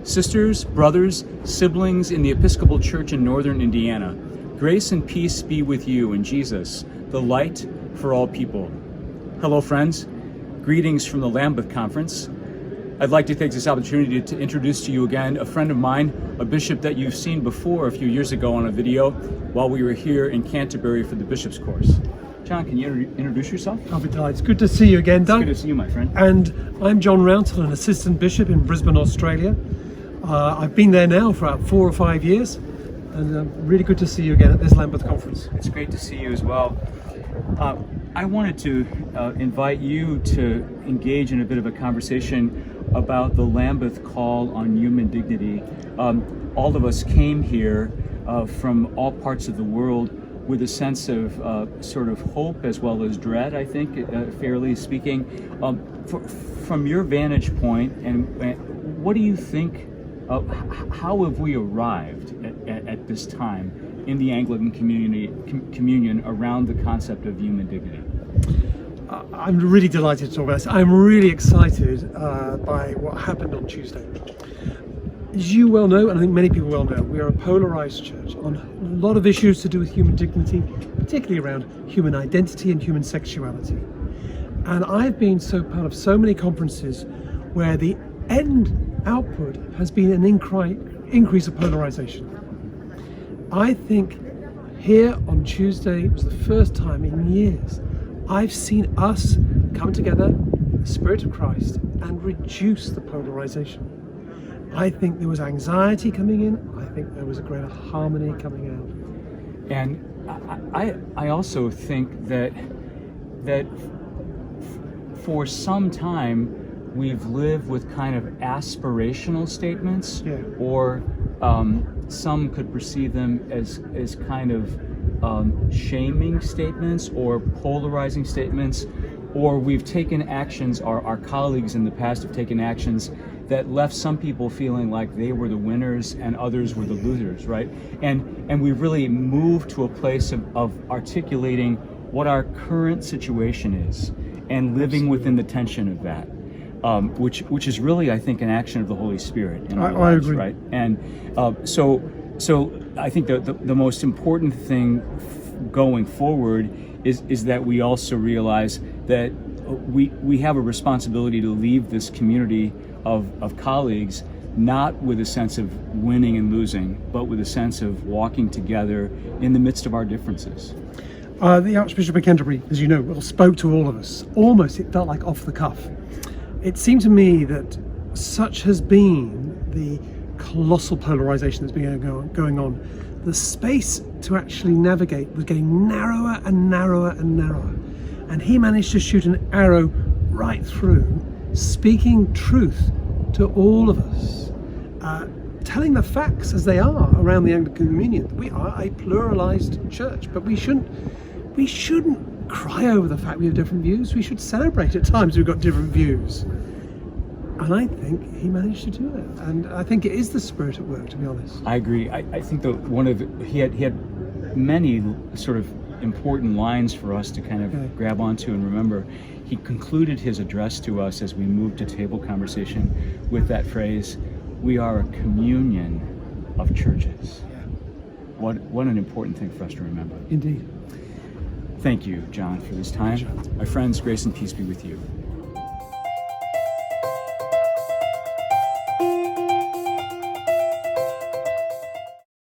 Sisters, brothers, siblings in the Episcopal Church in Northern Indiana, grace and peace be with you in Jesus, the light for all people. Hello, friends. Greetings from the Lambeth Conference. I'd like to take this opportunity to introduce to you again a friend of mine, a bishop that you've seen before a few years ago on a video while we were here in Canterbury for the bishop's course. John, can you introduce yourself? I'll be delighted. It's good to see you again, Doug. It's good to see you, my friend. And I'm John Roundhill, an assistant bishop in Brisbane, Australia. I've been there now for about 4 or 5 years, and really good to see you again at this Lambeth conference. It's great to see you as well. I wanted to invite you to engage in a bit of a conversation about the Lambeth call on human dignity. All of us came here from all parts of the world with a sense of sort of hope as well as dread, I think, fairly speaking. From your vantage point, and what do you think, how have we arrived at this time in the Anglican communion around the concept of human dignity? I'm really delighted to talk about this. I'm really excited by what happened on Tuesday. As you well know, and I think many people well know, we are a polarized church on a lot of issues to do with human dignity, particularly around human identity and human sexuality. And I've been part of so many conferences where the end output has been an increase of polarization. I think here on Tuesday was the first time in years I've seen us come together in the Spirit of Christ and reduce the polarization. I think there was anxiety coming in. I think there was a greater harmony coming out. And I also think that for some time we've lived with kind of aspirational statements, or some could perceive them as kind of shaming statements or polarizing statements, or we've taken actions, our colleagues in the past have taken actions that left some people feeling like they were the winners and others were the losers, right? And we've really moved to a place of articulating what our current situation is and living within the tension of that, which is really, I think, an action of the Holy Spirit in our lives, agree. Right? And so I think the most important thing going forward is that we also realize that we have a responsibility to leave this community of colleagues not with a sense of winning and losing, but with a sense of walking together in the midst of our differences. The Archbishop of Canterbury, as you know, spoke to all of us. Almost, it felt like off the cuff. It seemed to me that such has been the colossal polarization that's been going on. The space to actually navigate was getting narrower and narrower and narrower. And he managed to shoot an arrow right through, speaking truth to all of us, telling the facts as they are around the Anglican Communion. We are a pluralized church, but we shouldn't cry over the fact we have different views. We should celebrate at times we've got different views. And I think he managed to do it. And I think it is the Spirit at work, to be honest. I agree. I think that he had many sort of important lines for us to kind of grab onto and remember. He concluded his address to us as we moved to table conversation with that phrase, "We are a communion of churches." What an important thing for us to remember. Indeed. Thank you, John, for this time. My friends, grace and peace be with you.